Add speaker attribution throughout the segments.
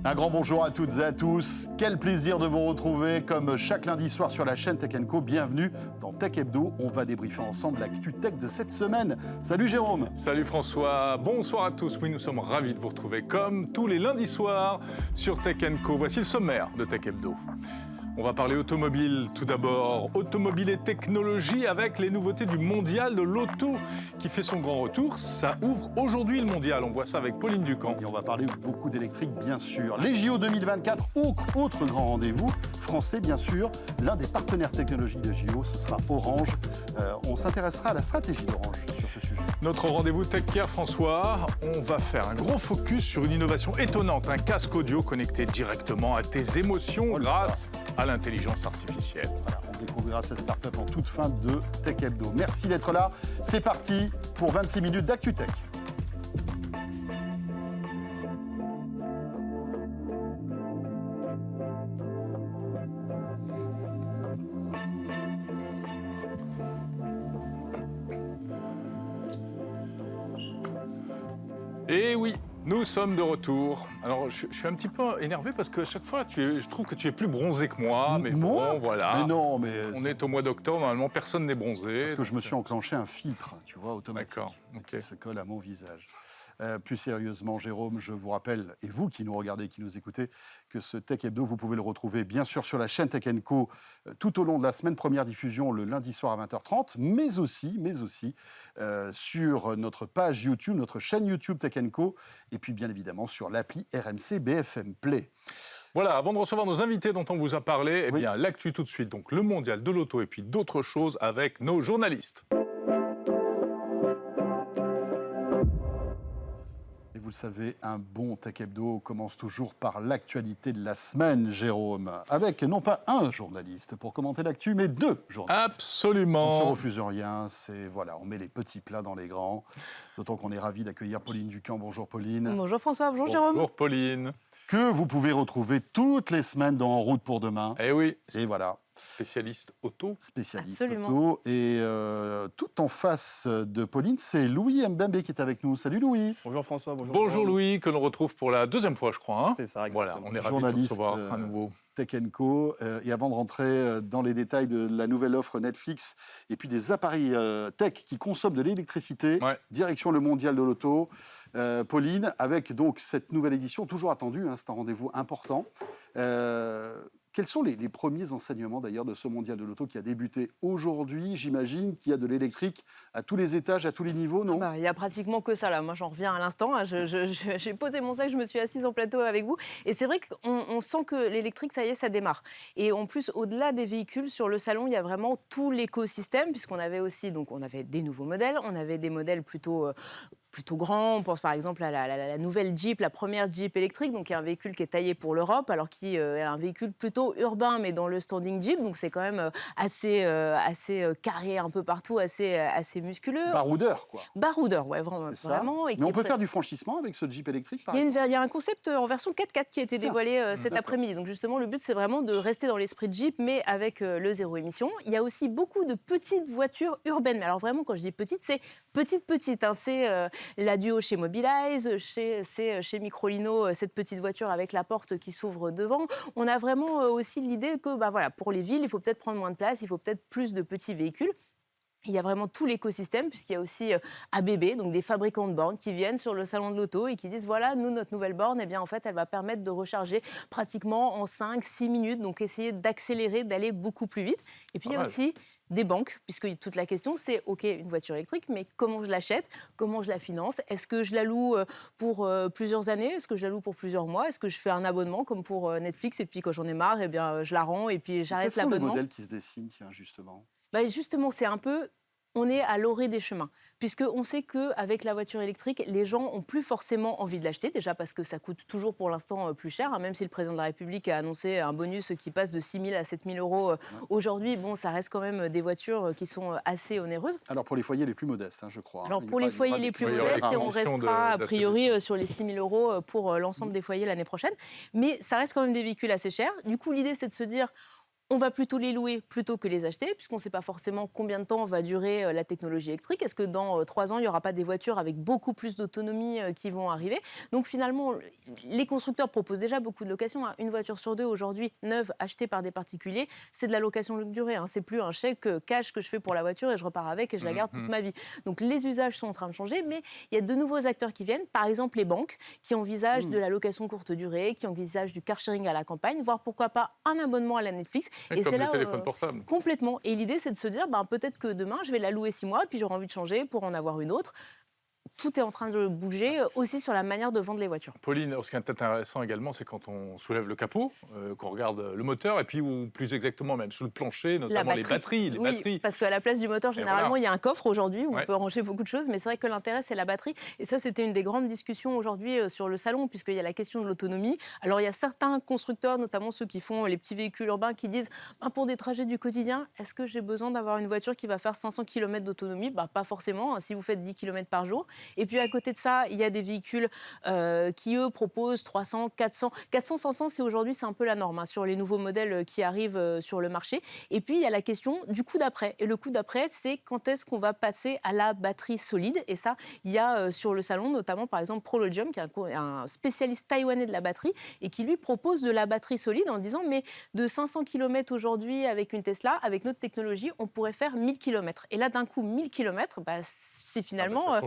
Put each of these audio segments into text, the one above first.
Speaker 1: Un grand bonjour à toutes et à tous. Quel plaisir de vous retrouver comme chaque lundi soir sur la chaîne Tech & Co. Bienvenue dans Tech Hebdo. On va débriefer ensemble l'actu tech de cette semaine. Salut Jérôme.
Speaker 2: Salut François. Bonsoir à tous. Oui, nous sommes ravis de vous retrouver comme tous les lundis soirs sur Tech & Co. Voici le sommaire de Tech Hebdo. On va parler automobile tout d'abord. Automobile et technologie avec les nouveautés du mondial de l'auto qui fait son grand retour. Ça ouvre aujourd'hui le mondial. On voit ça avec Pauline Ducamp.
Speaker 1: Et on va parler beaucoup d'électrique, bien sûr. Les JO 2024, autre grand rendez-vous. Français, bien sûr. L'un des partenaires technologiques de JO, ce sera Orange. On s'intéressera à la stratégie d'Orange sur ce sujet.
Speaker 2: Notre rendez-vous TechCare, François. On va faire un gros focus sur une innovation étonnante. Un casque audio connecté directement à tes émotions grâce à l'intelligence artificielle.
Speaker 1: Voilà, on découvrira cette start-up en toute fin de Tech Hebdo. Merci d'être là. C'est parti pour 26 minutes d'ActuTech.
Speaker 2: Et oui, nous sommes de retour. Alors, je suis un petit peu énervé parce que chaque fois, je trouve que tu es plus bronzé que moi. Mais
Speaker 1: moi
Speaker 2: bon, voilà.
Speaker 1: Mais non, mais...
Speaker 2: On est au mois d'octobre, normalement, personne n'est bronzé.
Speaker 1: Parce que je me suis enclenché un filtre, tu vois, automatique.
Speaker 2: D'accord, ok.
Speaker 1: Qui se colle à mon visage. Plus sérieusement, Jérôme, je vous rappelle, et vous qui nous regardez, qui nous écoutez, que ce Tech Hebdo, vous pouvez le retrouver bien sûr sur la chaîne Tech & Co tout au long de la semaine. Première diffusion le lundi soir à 20h30, mais aussi sur notre page YouTube, notre chaîne YouTube Tech & Co, et puis bien évidemment sur l'appli RMC BFM Play.
Speaker 2: Voilà, avant de recevoir nos invités dont on vous a parlé, eh bien, l'actu tout de suite, donc le mondial de l'auto et puis d'autres choses avec nos journalistes.
Speaker 1: Et vous le savez, un bon Tech Hebdo commence toujours par l'actualité de la semaine, Jérôme, avec non pas un journaliste pour commenter l'actu, mais deux journalistes.
Speaker 2: Absolument.
Speaker 1: On ne se refuse rien, on met les petits plats dans les grands. D'autant qu'on est ravis d'accueillir Pauline Ducamp. Bonjour Pauline.
Speaker 3: Bonjour François, bonjour Jérôme.
Speaker 2: Bonjour Pauline.
Speaker 1: Que vous pouvez retrouver toutes les semaines dans En route pour demain.
Speaker 2: Eh oui.
Speaker 1: Et voilà.
Speaker 2: Spécialiste auto.
Speaker 1: Spécialiste
Speaker 3: Absolument.
Speaker 1: auto. Et tout en face de Pauline, c'est Louis Mbembe qui est avec nous. Salut Louis.
Speaker 4: Bonjour François, bonjour.
Speaker 2: Bonjour Louis, que l'on retrouve pour la deuxième fois, je crois. Hein.
Speaker 4: C'est ça,
Speaker 2: Voilà,
Speaker 4: exactement.
Speaker 2: on est ravis de
Speaker 1: Journaliste,
Speaker 2: te recevoir à nouveau.
Speaker 1: Tech & Co. Et avant de rentrer dans les détails de la nouvelle offre Netflix et puis des appareils tech qui consomment de l'électricité, direction le mondial de l'auto, Pauline, avec donc cette nouvelle édition, toujours attendue, c'est un rendez-vous important. Quels sont les premiers enseignements d'ailleurs de ce mondial de l'auto qui a débuté aujourd'hui? J'imagine qu'il y a de l'électrique à tous les étages, à tous les niveaux, non?
Speaker 3: Il n'y a pratiquement que ça là. Moi j'en reviens à l'instant. J'ai posé mon sac, je me suis assise en plateau avec vous. Et c'est vrai qu'on sent que l'électrique, ça y est, ça démarre. Et en plus, au-delà des véhicules, sur le salon, il y a vraiment tout l'écosystème, puisqu'on avait aussi, donc on avait des nouveaux modèles, on avait des modèles plutôt grand. On pense par exemple à la nouvelle Jeep, la première Jeep électrique, donc un véhicule qui est taillé pour l'Europe, alors qui est un véhicule plutôt urbain, mais dans le standing Jeep, donc c'est quand même assez carré un peu partout, assez musculeux.
Speaker 1: Baroudeur, quoi.
Speaker 3: Baroudeur, ouais, vraiment.
Speaker 1: Mais on peut faire du franchissement avec ce Jeep électrique, par exemple?
Speaker 3: Il y a un concept en version 4x4 qui a été dévoilé cet après-midi. Donc justement, le but, c'est vraiment de rester dans l'esprit de Jeep, mais avec le zéro émission. Il y a aussi beaucoup de petites voitures urbaines. Mais alors vraiment, quand je dis petite, c'est petite. C'est la Duo chez Mobilize, chez Microlino, cette petite voiture avec la porte qui s'ouvre devant. On a vraiment aussi l'idée que pour les villes, il faut peut-être prendre moins de place, il faut peut-être plus de petits véhicules. Il y a vraiment tout l'écosystème, puisqu'il y a aussi ABB, donc des fabricants de bornes qui viennent sur le salon de l'auto et qui disent voilà, nous, notre nouvelle borne, en fait, elle va permettre de recharger pratiquement en 5-6 minutes, donc essayer d'accélérer, d'aller beaucoup plus vite. Et puis il y a aussi des banques, puisque toute la question, c'est OK, une voiture électrique, mais comment je l'achète? Comment je la finance? Est-ce que je la loue pour plusieurs années? Est-ce que je la loue pour plusieurs mois? Est-ce que je fais un abonnement comme pour Netflix et puis quand j'en ai marre, je la rends et puis j'arrête l'abonnement?
Speaker 1: Quels sont les modèles qui se dessinent, tiens, justement?
Speaker 3: Justement, c'est un peu... On est à l'orée des chemins, puisqu'on sait qu'avec la voiture électrique, les gens n'ont plus forcément envie de l'acheter, déjà parce que ça coûte toujours pour l'instant plus cher, même si le président de la République a annoncé un bonus qui passe de 6 000 à 7 000 euros aujourd'hui. Bon, ça reste quand même des voitures qui sont assez onéreuses.
Speaker 1: Alors pour les foyers les plus modestes, je crois.
Speaker 3: Alors pour les foyers les plus modestes, et on restera a priori sur les 6 000 euros pour l'ensemble des foyers l'année prochaine. Mais ça reste quand même des véhicules assez chers. Du coup, l'idée, c'est de se dire... On va plutôt les louer plutôt que les acheter, puisqu'on ne sait pas forcément combien de temps va durer la technologie électrique. Est-ce que dans 3 ans, il n'y aura pas des voitures avec beaucoup plus d'autonomie qui vont arriver? Donc finalement, les constructeurs proposent déjà beaucoup de locations. Hein. Une voiture sur deux aujourd'hui, neuve, achetée par des particuliers, c'est de la location longue durée. Hein. C'est plus un chèque cash que je fais pour la voiture et je repars avec et je la garde toute ma vie. Donc les usages sont en train de changer, mais il y a de nouveaux acteurs qui viennent. Par exemple, les banques qui envisagent de la location courte durée, qui envisagent du car sharing à la campagne, voire pourquoi pas un abonnement à la Netflix.
Speaker 2: Et c'est là
Speaker 3: complètement. Et l'idée, c'est de se dire, peut-être que demain, je vais la louer 6 mois, puis j'aurai envie de changer pour en avoir une autre. Tout est en train de bouger aussi sur la manière de vendre les voitures.
Speaker 2: Pauline, ce qui est intéressant également, c'est quand on soulève le capot, qu'on regarde le moteur, et puis ou plus exactement même sous le plancher, notamment les batteries.
Speaker 3: Oui, parce qu'à la place du moteur, généralement, il y a un coffre aujourd'hui où on peut ranger beaucoup de choses, mais c'est vrai que l'intérêt, c'est la batterie. Et ça, c'était une des grandes discussions aujourd'hui sur le salon, puisqu'il y a la question de l'autonomie. Alors, il y a certains constructeurs, notamment ceux qui font les petits véhicules urbains, qui disent, pour des trajets du quotidien, est-ce que j'ai besoin d'avoir une voiture qui va faire 500 km d'autonomie? Pas forcément, hein, si vous faites 10 km par jour. Et puis à côté de ça, il y a des véhicules qui, eux, proposent 300, 400. 400, 500, c'est un peu la norme hein, sur les nouveaux modèles qui arrivent sur le marché. Et puis, il y a la question du coup d'après. Et le coup d'après, c'est quand est-ce qu'on va passer à la batterie solide. Et ça, il y a sur le salon, notamment, par exemple, Prologium, qui est un spécialiste taïwanais de la batterie, et qui lui propose de la batterie solide en disant, mais de 500 km aujourd'hui avec une Tesla, avec notre technologie, on pourrait faire 1000 km. Et là, d'un coup, 1000 km, c'est finalement...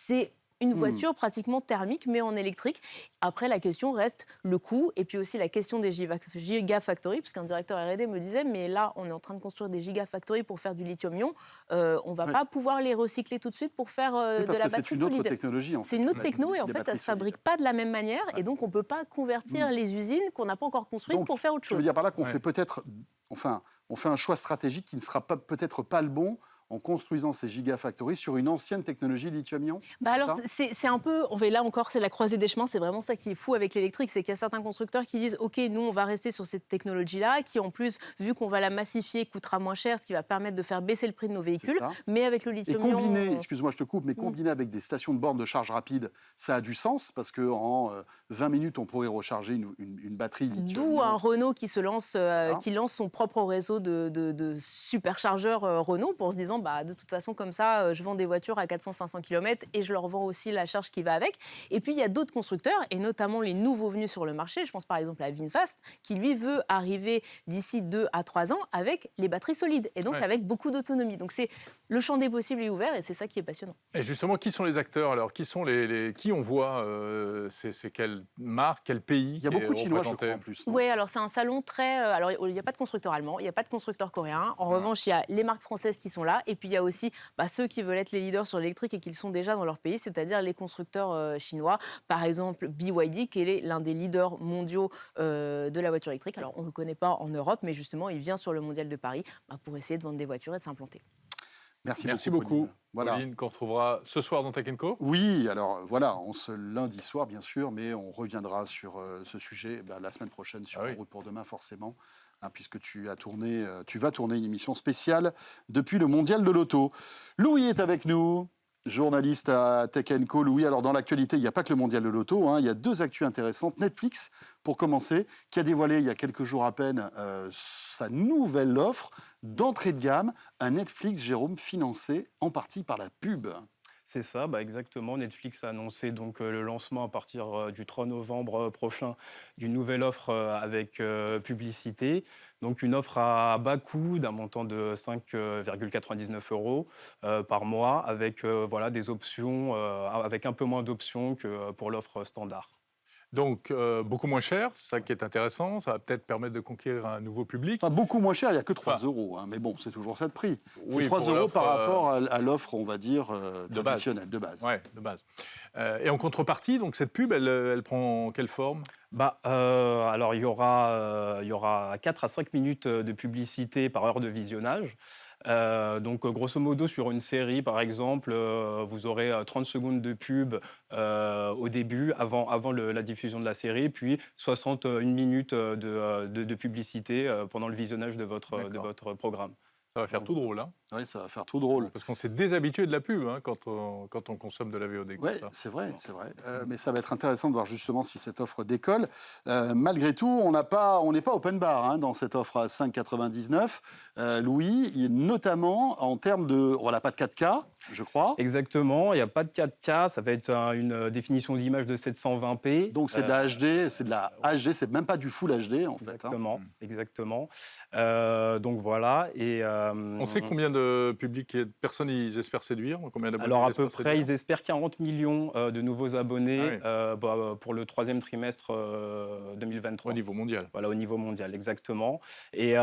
Speaker 3: c'est une voiture pratiquement thermique, mais en électrique. Après, la question reste le coût, et puis aussi la question des gigafactories, parce qu'un directeur R&D me disait, mais là, on est en train de construire des gigafactories pour faire du lithium-ion, on ne va pas pouvoir les recycler tout de suite pour faire de la batterie solide.
Speaker 1: C'est une autre technologie, en fait.
Speaker 3: C'est une autre techno, et en fait, ça ne se fabrique pas de la même manière, et donc on ne peut pas convertir les usines qu'on n'a pas encore construites pour faire autre chose.
Speaker 1: Je veux dire par là qu'on fait peut-être... Enfin, on fait un choix stratégique qui ne sera peut-être pas le bon en construisant ces gigafactories sur une ancienne technologie lithium-ion.
Speaker 3: Alors, c'est un peu... Là encore, c'est la croisée des chemins. C'est vraiment ça qui est fou avec l'électrique. C'est qu'il y a certains constructeurs qui disent « OK, nous, on va rester sur cette technologie-là, qui en plus, vu qu'on va la massifier, coûtera moins cher, ce qui va permettre de faire baisser le prix de nos véhicules. » Mais avec le lithium-ion...
Speaker 1: Et combiner, excuse-moi, je te coupe, mais combiner avec des stations de borne de charge rapide, ça a du sens, parce qu'en 20 minutes, on pourrait recharger une batterie lithium-ion.
Speaker 3: D'où un Renault qui se lance, qui lance son propre réseau de superchargeurs Renault, pour se disant de toute façon, comme ça, je vends des voitures à 400-500 km et je leur vends aussi la charge qui va avec. Et puis, il y a d'autres constructeurs, et notamment les nouveaux venus sur le marché. Je pense par exemple à VinFast, qui lui veut arriver d'ici 2 à 3 ans avec les batteries solides, et donc avec beaucoup d'autonomie. Donc, le champ des possibles est ouvert, et c'est ça qui est passionnant.
Speaker 2: Et justement, qui sont les acteurs alors? Qui sont qui on voit c'est quelle marque, quel pays?
Speaker 1: Il y a beaucoup de Chinois, je crois, en plus.
Speaker 3: Oui, alors c'est un salon très... alors, il n'y a pas de constructeur allemand, il n'y a pas de constructeur coréen. En revanche, il y a les marques françaises qui sont là, et puis il y a aussi ceux qui veulent être les leaders sur l'électrique et qui le sont déjà dans leur pays, c'est-à-dire les constructeurs chinois. Par exemple, BYD, qui est l'un des leaders mondiaux de la voiture électrique. Alors, on ne le connaît pas en Europe, mais justement, il vient sur le Mondial de Paris pour essayer de vendre des voitures et de s'implanter.
Speaker 2: Merci beaucoup. Pauline, qu'on retrouvera ce soir dans Tech & Co.
Speaker 1: Oui, alors voilà, ce lundi soir, bien sûr, mais on reviendra sur ce sujet la semaine prochaine sur En route pour demain, forcément, puisque tu vas tourner une émission spéciale depuis le Mondial de l'Auto. Louis est avec nous, journaliste à Tech & Co. Louis, alors dans l'actualité, il n'y a pas que le Mondial de l'Auto, il y a 2 actus intéressantes. Netflix, pour commencer, qui a dévoilé il y a quelques jours à peine sa nouvelle offre d'entrée de gamme, un Netflix, Jérôme, financé en partie par la pub.
Speaker 4: C'est ça, exactement. Netflix a annoncé donc le lancement à partir du 3 novembre prochain d'une nouvelle offre avec publicité. Donc une offre à bas coût d'un montant de 5,99 € par mois avec des options, avec un peu moins d'options que pour l'offre standard.
Speaker 2: Donc, beaucoup moins cher, c'est ça qui est intéressant. Ça va peut-être permettre de conquérir un nouveau public.
Speaker 1: Beaucoup moins cher, il n'y a que 3 €. Mais bon, c'est toujours ça de prix. C'est 3 € par rapport à l'offre, on va dire, traditionnelle, de base.
Speaker 2: Oui, de base. Et en contrepartie, donc, cette pub, elle prend quelle forme ?
Speaker 4: Alors, il y aura 4 à 5 minutes de publicité par heure de visionnage. Donc, grosso modo, sur une série, par exemple, vous aurez 30 secondes de pub au début, avant la diffusion de la série, puis 61 minutes de publicité pendant le visionnage de votre programme.
Speaker 2: Ça va faire tout drôle, hein.
Speaker 1: Oui, ça va faire tout drôle.
Speaker 2: Parce qu'on s'est déshabitué de la pub hein, quand on consomme de la VOD.
Speaker 1: Oui, c'est vrai, c'est vrai. Mais ça va être intéressant de voir justement si cette offre décolle. Malgré tout, on n'est pas open bar hein, dans cette offre à 5,99. Louis, notamment en termes de... On n'a pas de 4K, je crois.
Speaker 4: Exactement, il n'y a pas de 4K, ça va être une définition d'image de 720p.
Speaker 1: Donc c'est de la HD, c'est même pas du Full HD en fait.
Speaker 4: Exactement, exactement. Donc voilà. Et,
Speaker 2: on sait combien de public et de personnes ils espèrent séduire? Combien d'abonnés?
Speaker 4: Alors à peu près, ils espèrent 40 millions de nouveaux abonnés pour le troisième trimestre 2023.
Speaker 2: Au niveau mondial.
Speaker 4: Voilà, au niveau mondial, exactement. Et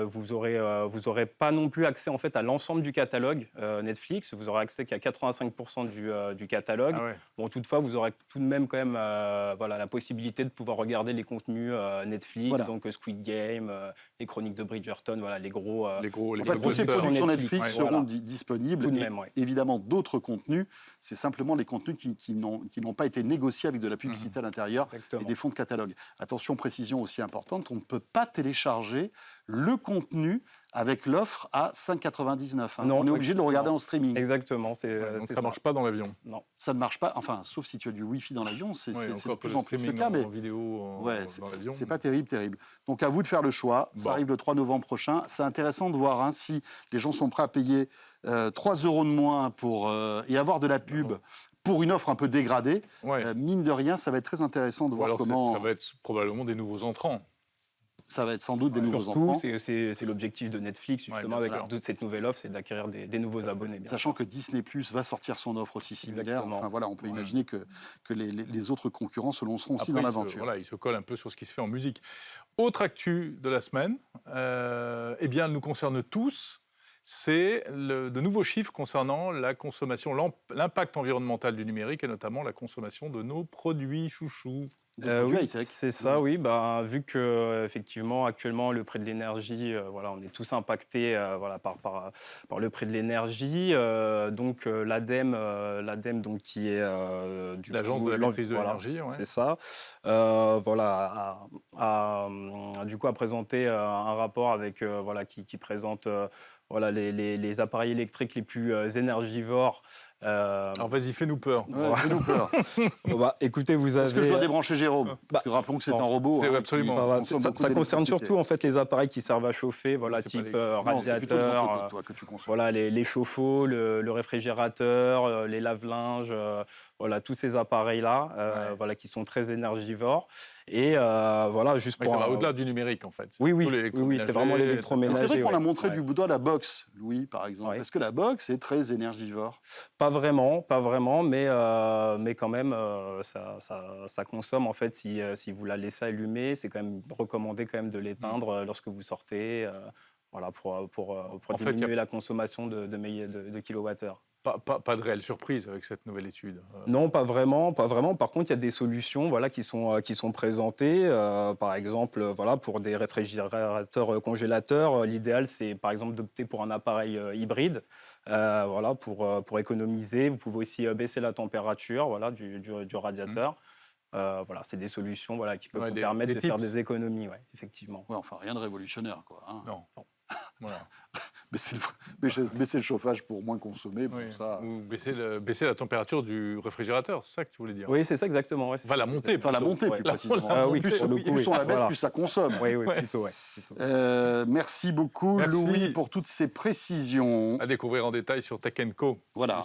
Speaker 4: vous aurez pas non plus accès en fait à l'ensemble du catalogue Netflix. Vous aurez accès qu'à 85% du catalogue.
Speaker 2: Ah ouais.
Speaker 4: Bon, toutefois, vous aurez tout de même quand même la possibilité de pouvoir regarder les contenus Netflix,
Speaker 1: Voilà.
Speaker 4: donc Squid Game, les Chroniques de Bridgerton, voilà, les gros.
Speaker 1: En fait, toutes les productions Netflix seront disponibles.
Speaker 4: Même,
Speaker 1: et évidemment, d'autres contenus, c'est simplement les contenus qui n'ont pas été négociés avec de la publicité à l'intérieur et des fonds de catalogue. Attention, précision aussi importante, on ne peut pas télécharger le contenu avec l'offre à 5,99. Hein. On est obligé de le regarder en streaming.
Speaker 4: Exactement.
Speaker 2: Donc ça ne marche pas dans l'avion.
Speaker 4: Non.
Speaker 1: Ça ne marche pas, enfin, sauf si tu as du Wi-Fi dans l'avion, c'est de plus en plus le
Speaker 2: cas.
Speaker 1: cas. Mais
Speaker 2: en vidéo dans l'avion.
Speaker 1: C'est pas terrible. Donc à vous de faire le choix. Ça arrive le 3 novembre prochain. C'est intéressant de voir hein, si les gens sont prêts à payer 3 € de moins et avoir de la pub. Pour une offre un peu dégradée, mine de rien, ça va être très intéressant de voir comment...
Speaker 2: Ça va être probablement des nouveaux entrants.
Speaker 1: Ça va être sans doute des nouveaux entrants.
Speaker 4: C'est l'objectif de Netflix, justement, avec cette nouvelle offre, c'est d'acquérir des nouveaux abonnés.
Speaker 1: Sachant que Disney+ va sortir son offre aussi similaire. Enfin, voilà, on peut imaginer que les autres concurrents se lanceront aussi dans l'aventure.
Speaker 2: Il se colle un peu sur ce qui se fait en musique. Autre actu de la semaine, eh bien, elle nous concerne tous. C'est de nouveaux chiffres concernant la consommation, l'impact environnemental du numérique et notamment la consommation de nos produits chouchous.
Speaker 4: Oui, c'est ça, oui. Vu que effectivement, actuellement, le prix de l'énergie, on est tous impactés par le prix de l'énergie. Donc l'ADEME, donc qui est
Speaker 2: l'agence de la maîtrise de l'énergie,
Speaker 4: c'est ça. Du coup, a présenté un rapport avec qui présente les appareils électriques les plus énergivores.
Speaker 2: Alors vas-y, fais-nous peur.
Speaker 1: Fais-nous peur.
Speaker 4: Écoutez, vous avez...
Speaker 1: Est-ce que je dois débrancher Jérôme? Parce que rappelons que c'est un robot.
Speaker 2: Absolument.
Speaker 4: Ça concerne surtout en fait les appareils qui servent à chauffer, type radiateur, les chauffe-eau, le réfrigérateur, les lave-linges, tous ces appareils-là, qui sont très énergivores. Et juste pour...
Speaker 2: Ça va au-delà du numérique, en fait.
Speaker 4: Oui, c'est vraiment l'électroménager.
Speaker 1: C'est vrai qu'on a montré du bout doigt la box, Louis, par exemple. Est-ce que la box est très énergivore?
Speaker 4: Pas vraiment, mais quand même, ça consomme, en fait, si vous la laissez allumer, c'est quand même recommandé quand même de l'éteindre lorsque vous sortez, pour diminuer la consommation de kilowattheures.
Speaker 2: Pas de réelle surprise avec cette nouvelle étude.
Speaker 4: Non, pas vraiment. Par contre, il y a des solutions qui sont présentées. Par exemple, pour des réfrigérateurs congélateurs, l'idéal, c'est par exemple d'opter pour un appareil hybride. Pour économiser. Vous pouvez aussi baisser la température du radiateur. C'est des solutions qui peuvent vous permettre de faire des économies, effectivement.
Speaker 1: Enfin, rien de révolutionnaire, quoi. Hein.
Speaker 2: Non. Voilà.
Speaker 1: baisser le chauffage pour moins consommer, ça...
Speaker 2: Ou baisser la température du réfrigérateur, c'est ça que tu voulais dire?
Speaker 4: Oui, c'est ça exactement. Ouais,
Speaker 1: la monter, plus précisément. Plus on la baisse, plus ça consomme.
Speaker 4: Oui, plutôt.
Speaker 1: Merci beaucoup, Louis, pour toutes ces précisions.
Speaker 2: À découvrir en détail sur Tech & Co.
Speaker 1: Voilà,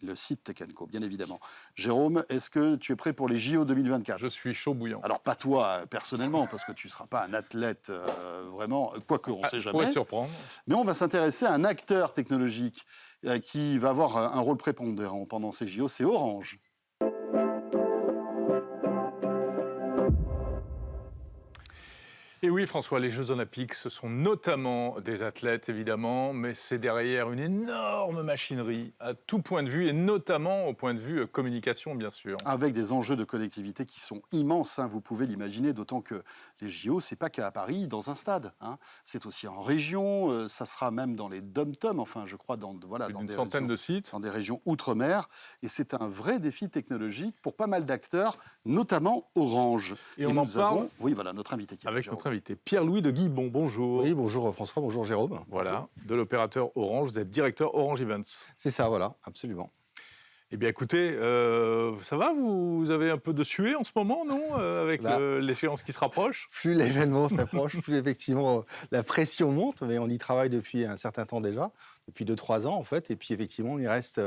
Speaker 1: le site Tech & Co, bien évidemment. Jérôme, est-ce que tu es prêt pour les JO 2024?
Speaker 2: Je suis chaud bouillant.
Speaker 1: Alors, pas toi, personnellement, parce que tu ne seras pas un athlète vraiment, quoique on ne sait jamais.
Speaker 2: Pourrait te surprendre.
Speaker 1: Mais on va s'intéresser à un acteur technologique qui va avoir un rôle prépondérant pendant ces JO, c'est Orange.
Speaker 2: Et oui, François, les Jeux Olympiques, ce sont notamment des athlètes, évidemment, mais c'est derrière une énorme machinerie à tout point de vue, et notamment au point de vue communication, bien sûr.
Speaker 1: Avec des enjeux de connectivité qui sont immenses, hein, vous pouvez l'imaginer, d'autant que les JO, c'est pas qu'à Paris, dans un stade. Hein. C'est aussi en région, ça sera même dans les dom-toms, enfin, je crois, dans
Speaker 2: une centaine de sites.
Speaker 1: Dans des régions outre-mer. Et c'est un vrai défi technologique pour pas mal d'acteurs, notamment Orange.
Speaker 2: Et on en parle
Speaker 1: Oui, voilà, notre invité qui est
Speaker 2: avec notre invité invité. Pierre-Louis de Guibon, bonjour.
Speaker 5: Oui, bonjour François, bonjour Jérôme.
Speaker 2: Voilà, de l'opérateur Orange, vous êtes directeur Orange Events.
Speaker 5: C'est ça, voilà, absolument.
Speaker 2: Eh bien écoutez, ça va, vous avez un peu de suée en ce moment, non avec l'échéance qui se rapproche?
Speaker 5: Plus l'événement s'approche, plus effectivement la pression monte, mais on y travaille depuis un certain temps déjà, depuis 2-3 ans en fait, et puis effectivement il reste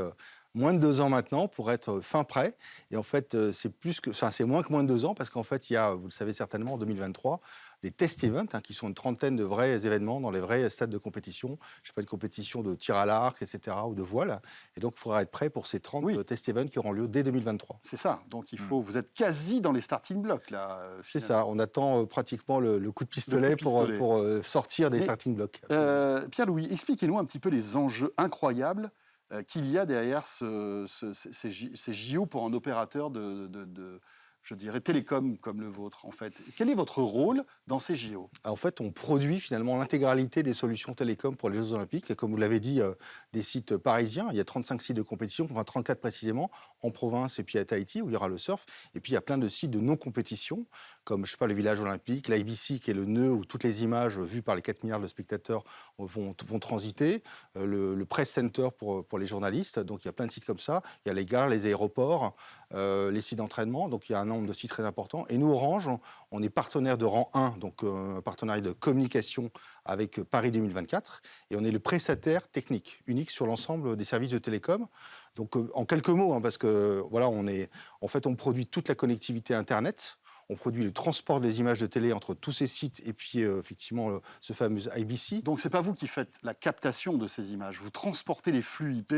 Speaker 5: moins de 2 ans maintenant pour être fin prêt. Et en fait, c'est moins que moins de 2 ans parce qu'en fait, il y a, vous le savez certainement, en 2023, des test events qui sont une trentaine de vrais événements dans les vrais stades de compétition. Je sais pas, une compétition de tir à l'arc, etc., ou de voile. Et donc, il faudra être prêt pour ces 30 test events qui auront lieu dès 2023.
Speaker 1: C'est ça. Donc, vous êtes quasi dans les starting blocks, là.
Speaker 5: C'est ça. On attend pratiquement le coup de pistolet, pour sortir des starting blocks.
Speaker 1: Pierre-Louis, expliquez-nous un petit peu les enjeux incroyables qu'il y a derrière ces JO pour un opérateur je dirais, télécom comme le vôtre, en fait. Quel est votre rôle dans ces JO?
Speaker 5: En fait, on produit finalement l'intégralité des solutions télécom pour les Jeux Olympiques. Et comme vous l'avez dit, des sites parisiens, il y a 35 sites de compétition, enfin 34 précisément, en province et puis à Tahiti, où il y aura le surf. Et puis, il y a plein de sites de non-compétition, comme, je sais pas, le village olympique, l'IBC, qui est le nœud où toutes les images vues par les 4 milliards de spectateurs vont transiter, le Press Center pour les journalistes. Donc, il y a plein de sites comme ça. Il y a les gares, les aéroports, les sites d'entraînement. Donc, il y a un nombre de sites très important. Et nous, Orange, on est partenaire de rang 1, donc un partenariat de communication avec Paris 2024. Et on est le prestataire technique unique sur l'ensemble des services de télécom. Donc, en quelques mots, parce que voilà, on produit toute la connectivité Internet. On produit le transport des images de télé entre tous ces sites et puis effectivement ce fameux IBC.
Speaker 1: Donc, c'est pas vous qui faites la captation de ces images. Vous transportez les flux IP.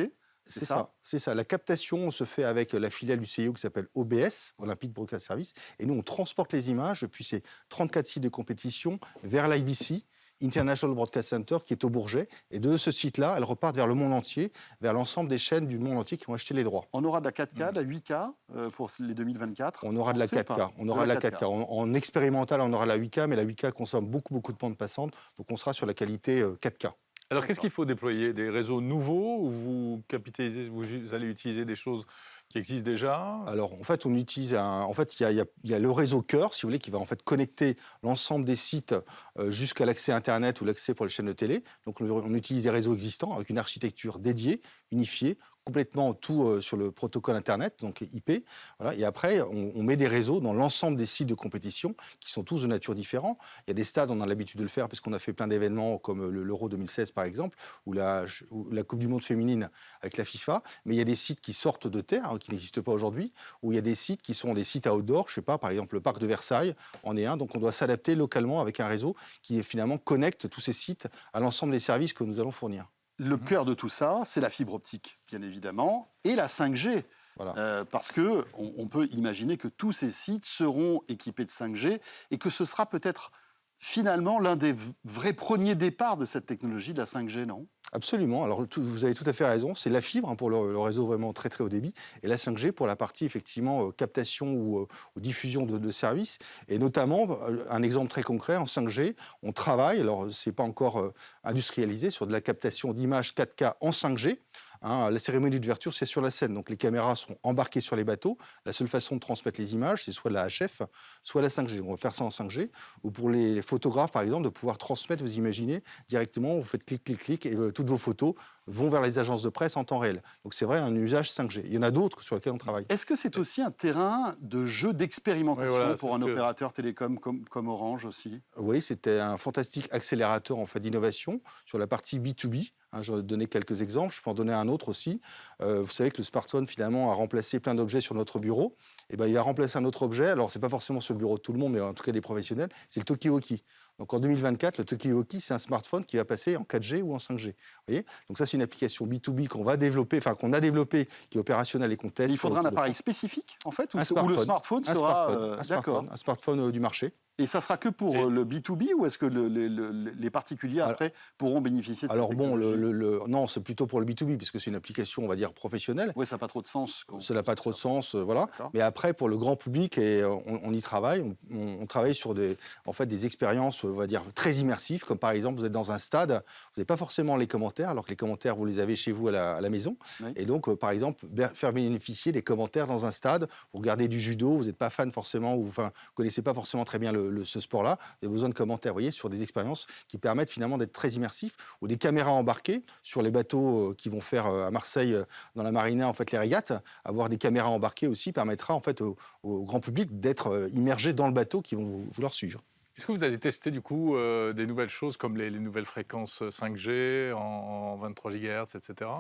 Speaker 5: C'est ça, c'est ça. La captation se fait avec la filiale du CIO qui s'appelle OBS, Olympic Broadcast Service. Et nous, on transporte les images depuis ces 34 sites de compétition vers l'IBC, International Broadcast Center, qui est au Bourget. Et de ce site-là, elles repartent vers le monde entier, vers l'ensemble des chaînes du monde entier qui ont acheté les droits.
Speaker 1: On aura de la 4K, de la 8K pour les 2024.
Speaker 5: On aura de la 4K. On aura de la 4K. En expérimental, on aura la 8K, mais la 8K consomme beaucoup de bande passante. Donc on sera sur la qualité 4K.
Speaker 2: Alors, qu'est-ce qu'il faut déployer? Des réseaux nouveaux ou vous capitalisez, vous allez utiliser des choses qui existent déjà? Alors, en fait, on utilise
Speaker 5: il y a le réseau cœur, si vous voulez, qui va en fait connecter l'ensemble des sites jusqu'à l'accès Internet ou l'accès pour les chaînes de télé. Donc, on utilise des réseaux existants avec une architecture dédiée, unifiée, complètement tout sur le protocole Internet, donc IP. Voilà. Et après, on met des réseaux dans l'ensemble des sites de compétition qui sont tous de nature différente. Il y a des stades, on a l'habitude de le faire parce qu'on a fait plein d'événements comme l'Euro 2016 par exemple, ou la Coupe du Monde féminine avec la FIFA. Mais il y a des sites qui sortent de terre, qui n'existent pas aujourd'hui, ou il y a des sites qui sont des sites outdoor, je sais pas, par exemple le parc de Versailles en est un. Donc on doit s'adapter localement avec un réseau qui finalement connecte tous ces sites à l'ensemble des services que nous allons fournir.
Speaker 1: Le cœur de tout ça, c'est la fibre optique, bien évidemment, et la 5G. Voilà. Parce qu'on peut imaginer que tous ces sites seront équipés de 5G et que ce sera peut-être finalement l'un des vrais premiers départs de cette technologie de la 5G, non ?
Speaker 5: Absolument. Alors, vous avez tout à fait raison. C'est la fibre pour le réseau vraiment très très haut débit et la 5G pour la partie effectivement captation ou diffusion de services. Et notamment, un exemple très concret, en 5G, on travaille, alors c'est pas encore industrialisé, sur de la captation d'images 4K en 5G. La cérémonie d'ouverture, c'est sur la scène. Donc les caméras seront embarquées sur les bateaux. La seule façon de transmettre les images, c'est soit la HF, soit la 5G. On va faire ça en 5G. Ou pour les photographes, par exemple, de pouvoir transmettre, vous imaginez, directement, vous faites clic, clic, clic, et toutes vos photos vont vers les agences de presse en temps réel. Donc c'est vrai, un usage 5G. Il y en a d'autres sur lesquels on travaille.
Speaker 1: Est-ce que c'est aussi un terrain de jeu d'expérimentation pour un opérateur télécom comme Orange aussi?
Speaker 5: Oui, c'était un fantastique accélérateur en fait, d'innovation sur la partie B2B. Je vais donner quelques exemples, je peux en donner un autre aussi. Vous savez que le smartphone, finalement, a remplacé plein d'objets sur notre bureau. Et il va remplacer un autre objet, alors ce n'est pas forcément sur le bureau de tout le monde, mais en tout cas des professionnels, c'est le Talkie-Walkie. Donc en 2024, le Talkie-Walkie, c'est un smartphone qui va passer en 4G ou en 5G. Vous voyez ? Donc ça, c'est une application B2B qu'on a développée, qui est opérationnelle et qu'on teste.
Speaker 1: Il faudra un appareil spécifique, en fait, ou le smartphone sera...
Speaker 5: Un smartphone du marché.
Speaker 1: Et ça sera que pour le B2B ou est-ce que les particuliers, après, pourront bénéficier de cette technologie ?
Speaker 5: Non, c'est plutôt pour le B2B, puisque c'est une application, on va dire, professionnelle.
Speaker 1: Oui, ça n'a pas trop de sens.
Speaker 5: Ça n'a pas trop de sens, voilà. Mais après, pour le grand public, et on y travaille. On travaille sur des expériences, on va dire, très immersives, comme par exemple, vous êtes dans un stade, vous n'avez pas forcément les commentaires, alors que les commentaires, vous les avez chez vous à la maison. Oui. Et donc, par exemple, faire bénéficier des commentaires dans un stade, vous regardez du judo, vous n'êtes pas fan forcément, ou vous ne connaissez pas forcément très bien le ce sport-là, vous avez besoin de commentaires, vous voyez, sur des expériences qui permettent finalement d'être très immersifs, ou des caméras embarquées sur les bateaux qui vont faire à Marseille, dans la marina, en fait, les régates. Avoir des caméras embarquées aussi permettra en fait au grand public d'être immergé dans le bateau qui vont vouloir suivre.
Speaker 2: Est-ce que vous allez tester du coup des nouvelles choses comme les nouvelles fréquences 5G en 23 GHz, etc.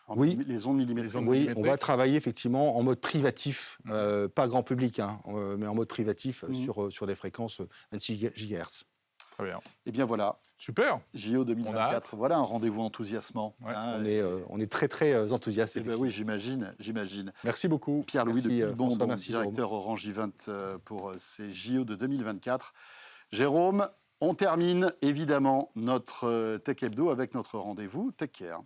Speaker 5: Oui,
Speaker 1: les ondes millimétriques.
Speaker 5: Oui, on va travailler effectivement en mode privatif, pas grand public, hein, mais en mode privatif sur des fréquences 26 GHz.
Speaker 2: Très bien.
Speaker 1: Eh bien voilà,
Speaker 2: Super.
Speaker 1: JO 2024, voilà un rendez-vous enthousiasmant.
Speaker 2: Ouais.
Speaker 5: On est très très enthousiastes.
Speaker 1: Eh ben oui, j'imagine.
Speaker 2: Merci beaucoup.
Speaker 1: Pierre-Louis de Pibon,
Speaker 5: François,
Speaker 1: donc
Speaker 5: merci,
Speaker 1: directeur Orange Event pour ces JO de 2024. Jérôme, on termine évidemment notre Tech Hebdo avec notre rendez-vous Tech Care.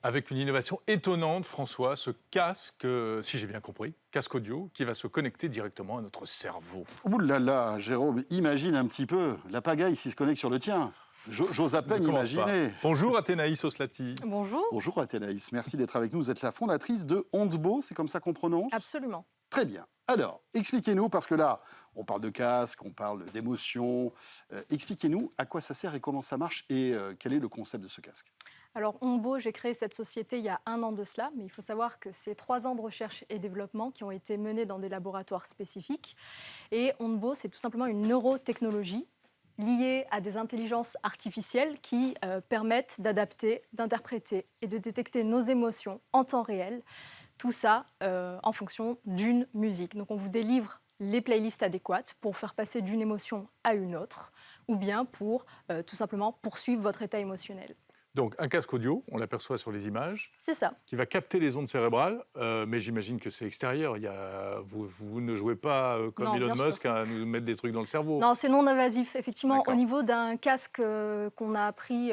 Speaker 2: Avec une innovation étonnante, François, ce casque, si j'ai bien compris, casque audio, qui va se connecter directement à notre cerveau.
Speaker 1: Ouh là là, Jérôme, imagine un petit peu la pagaille s'il se connecte sur le tien. J'ose à peine imaginer.
Speaker 2: Bonjour Athénaïs Oslati.
Speaker 3: Bonjour.
Speaker 1: Bonjour Athénaïs, merci d'être avec nous. Vous êtes la fondatrice de Ondbo, c'est comme ça qu'on prononce ?
Speaker 3: Absolument.
Speaker 1: Très bien. Alors, expliquez-nous, parce que là, on parle de casque, on parle d'émotion. Expliquez-nous à quoi ça sert et comment ça marche et quel est le concept de ce casque.
Speaker 6: Alors, Ondbo, j'ai créé cette société il y a 1 an de cela, mais il faut savoir que c'est 3 ans de recherche et développement qui ont été menés dans des laboratoires spécifiques. Et Ondbo, c'est tout simplement une neurotechnologie liée à des intelligences artificielles qui permettent d'adapter, d'interpréter et de détecter nos émotions en temps réel. Tout ça en fonction d'une musique. Donc, on vous délivre les playlists adéquates pour faire passer d'une émotion à une autre, ou bien pour tout simplement poursuivre votre état émotionnel.
Speaker 2: Donc un casque audio, on l'aperçoit sur les images,
Speaker 6: C'est ça.
Speaker 2: qui va capter les ondes cérébrales, mais j'imagine que c'est extérieur. Vous ne jouez pas comme
Speaker 6: Non,
Speaker 2: Elon
Speaker 6: bien
Speaker 2: Musk
Speaker 6: sûr.
Speaker 2: à nous mettre des trucs dans le cerveau.
Speaker 6: Non, c'est non invasif. Effectivement,
Speaker 2: D'accord.
Speaker 6: au niveau d'un casque qu'on a appris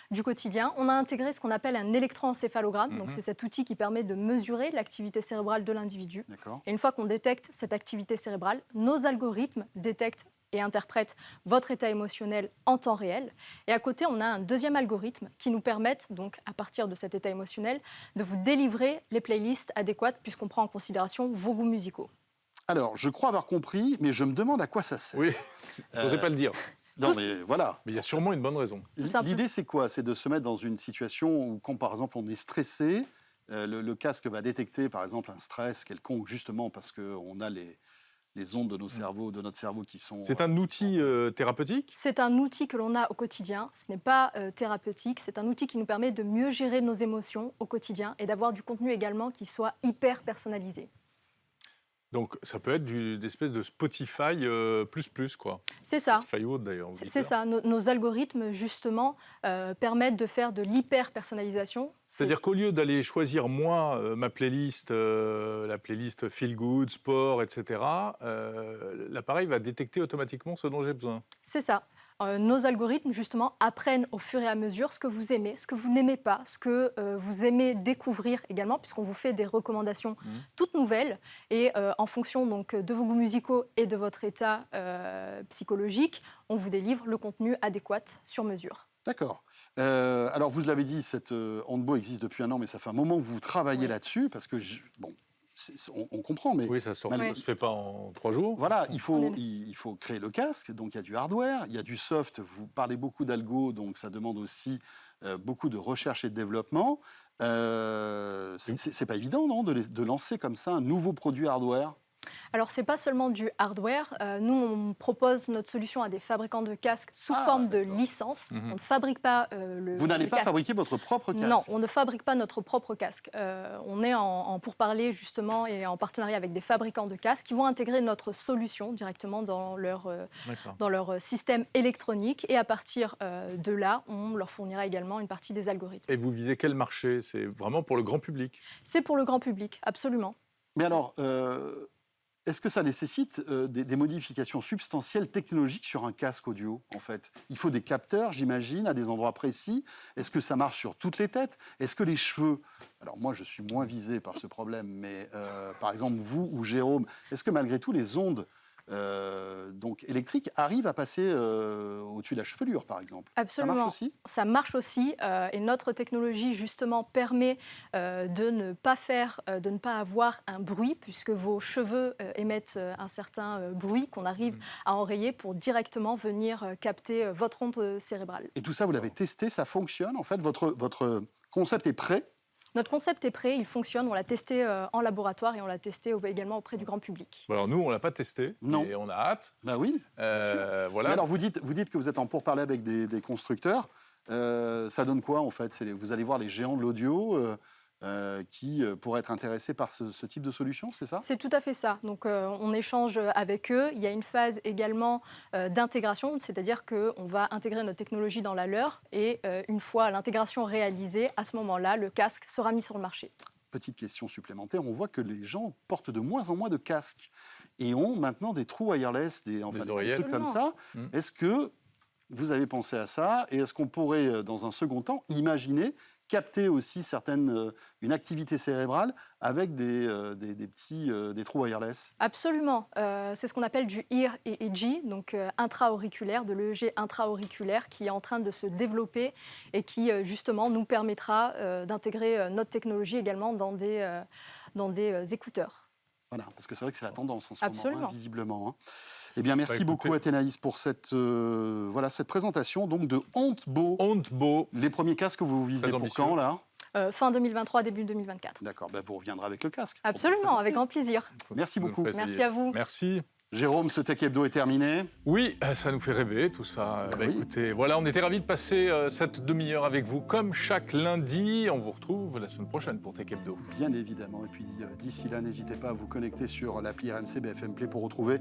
Speaker 6: du quotidien, on a intégré ce qu'on appelle un électroencéphalogramme. Donc, c'est cet outil qui permet de mesurer l'activité cérébrale de l'individu.
Speaker 1: D'accord.
Speaker 6: Et une fois qu'on détecte cette activité cérébrale, nos algorithmes détectent et interprètent votre état émotionnel en temps réel. Et à côté, on a un deuxième algorithme qui nous permet, donc, à partir de cet état émotionnel, de vous délivrer les playlists adéquates puisqu'on prend en considération vos goûts musicaux.
Speaker 1: Alors, je crois avoir compris, mais je me demande à quoi ça sert.
Speaker 2: Oui, je n'osais pas le dire.
Speaker 1: Non, mais voilà.
Speaker 2: Mais il y a sûrement une bonne raison.
Speaker 6: simple.
Speaker 1: L'idée, c'est quoi? C'est de se mettre dans une situation où, quand par exemple on est stressé, le casque va détecter par exemple un stress quelconque, justement parce qu'on a les ondes de nos cerveaux, de notre cerveau qui sont...
Speaker 2: C'est un outil thérapeutique?
Speaker 6: C'est un outil que l'on a au quotidien. Ce n'est pas thérapeutique. C'est un outil qui nous permet de mieux gérer nos émotions au quotidien et d'avoir du contenu également qui soit hyper personnalisé.
Speaker 2: Donc ça peut être des espèces de Spotify plus, quoi.
Speaker 6: C'est ça.
Speaker 2: Spotify haute d'ailleurs.
Speaker 6: C'est ça. Nos algorithmes, justement, permettent de faire de l'hyper-personnalisation.
Speaker 2: C'est-à-dire qu'au lieu d'aller choisir moi ma playlist, la playlist Feel Good, Sport, etc., l'appareil va détecter automatiquement ce dont j'ai besoin.
Speaker 6: C'est ça. Nos algorithmes, justement, apprennent au fur et à mesure ce que vous aimez, ce que vous n'aimez pas, ce que vous aimez découvrir également, puisqu'on vous fait des recommandations toutes nouvelles. Et en fonction donc, de vos goûts musicaux et de votre état psychologique, on vous délivre le contenu adéquat sur mesure.
Speaker 1: D'accord. Alors, vous l'avez dit, cette Ondbo existe depuis 1 an, mais ça fait un moment que vous travaillez là-dessus, parce que, on comprend, mais...
Speaker 2: Oui, ça ne se fait pas en 3 jours.
Speaker 1: Voilà, il faut créer le casque, donc il y a du hardware, il y a du soft, vous parlez beaucoup d'algo, donc ça demande aussi beaucoup de recherche et de développement. C'est pas évident, non, de lancer comme ça un nouveau produit hardware?
Speaker 6: Alors, ce n'est pas seulement du hardware. Nous, on propose notre solution à des fabricants de casques sous forme de licence. On ne fabrique pas
Speaker 1: Vous n'allez pas
Speaker 6: casque.
Speaker 1: fabriquer votre propre casque?
Speaker 6: Non, on ne fabrique pas notre propre casque. On est en pourparlers, justement, et en partenariat avec des fabricants de casques qui vont intégrer notre solution directement dans leur système électronique. Et à partir de là, on leur fournira également une partie des algorithmes.
Speaker 2: Et vous visez quel marché? C'est vraiment pour le grand public?
Speaker 6: C'est pour le grand public, absolument.
Speaker 1: Mais alors... est-ce que ça nécessite des modifications substantielles technologiques sur un casque audio, en fait? Il faut des capteurs, j'imagine, à des endroits précis. Est-ce que ça marche sur toutes les têtes? Est-ce que les cheveux... Alors moi, je suis moins visé par ce problème, mais par exemple, vous ou Jérôme, est-ce que malgré tout, les ondes donc électriques arrivent à passer au-dessus de la chevelure, par exemple.
Speaker 6: Absolument.
Speaker 1: Ça marche aussi ?
Speaker 6: Ça marche aussi, et notre technologie justement permet de ne pas avoir un bruit, puisque vos cheveux émettent un certain bruit qu'on arrive à enrayer pour directement venir capter votre onde cérébrale.
Speaker 1: Et tout ça, vous l'avez testé, ça fonctionne en fait. Votre concept est prêt ?
Speaker 6: Notre concept est prêt, il fonctionne, on l'a testé en laboratoire et on l'a testé également auprès du grand public.
Speaker 2: Alors nous, on ne l'a pas testé,
Speaker 1: Non.
Speaker 2: et on a hâte.
Speaker 1: Bah oui.
Speaker 2: Voilà.
Speaker 1: Mais alors vous dites que vous êtes en pourparlers avec des constructeurs. Ça donne quoi en fait ? Vous allez voir les géants de l'audio qui pourraient être intéressés par ce type de solution, c'est ça ?
Speaker 6: C'est tout à fait ça. Donc on échange avec eux. Il y a une phase également d'intégration, c'est-à-dire qu'on va intégrer notre technologie dans la leur et une fois l'intégration réalisée, à ce moment-là, le casque sera mis sur le marché.
Speaker 1: Petite question supplémentaire, on voit que les gens portent de moins en moins de casques et ont maintenant des trous wireless, des trucs comme ça. Est-ce que vous avez pensé à ça et est-ce qu'on pourrait, dans un second temps, imaginer capter aussi une activité cérébrale avec des trous wireless ?
Speaker 6: Absolument. C'est ce qu'on appelle du Ear EEG, donc intra-auriculaire, de l'EEG intra-auriculaire qui est en train de se développer et qui justement nous permettra d'intégrer notre technologie également dans des écouteurs.
Speaker 1: Voilà, parce que c'est vrai que c'est la tendance en ce
Speaker 6: Absolument.
Speaker 1: moment, visiblement. Hein. Eh bien, merci beaucoup Athénaïs pour cette présentation donc, de Ontbo.
Speaker 2: Ontbo.
Speaker 1: Les premiers casques que vous visez pour quand, là ?
Speaker 6: Fin 2023, début 2024.
Speaker 1: D'accord, vous reviendrez avec le casque.
Speaker 6: Absolument, avec grand plaisir.
Speaker 1: Merci beaucoup.
Speaker 6: Merci à vous.
Speaker 2: Merci.
Speaker 1: Jérôme, ce Tech Hebdo est terminé.
Speaker 2: Oui, ça nous fait rêver tout ça.
Speaker 1: Oui.
Speaker 2: Écoutez, voilà, on était ravis de passer cette demi-heure avec vous comme chaque lundi. On vous retrouve la semaine prochaine pour Tech Hebdo.
Speaker 1: Bien évidemment. Et puis d'ici là, n'hésitez pas à vous connecter sur l'appli RMC BFM Play pour retrouver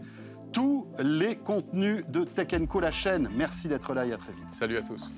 Speaker 1: tous les contenus de Tech & Co, la chaîne. Merci d'être là et à très vite.
Speaker 2: Salut à tous.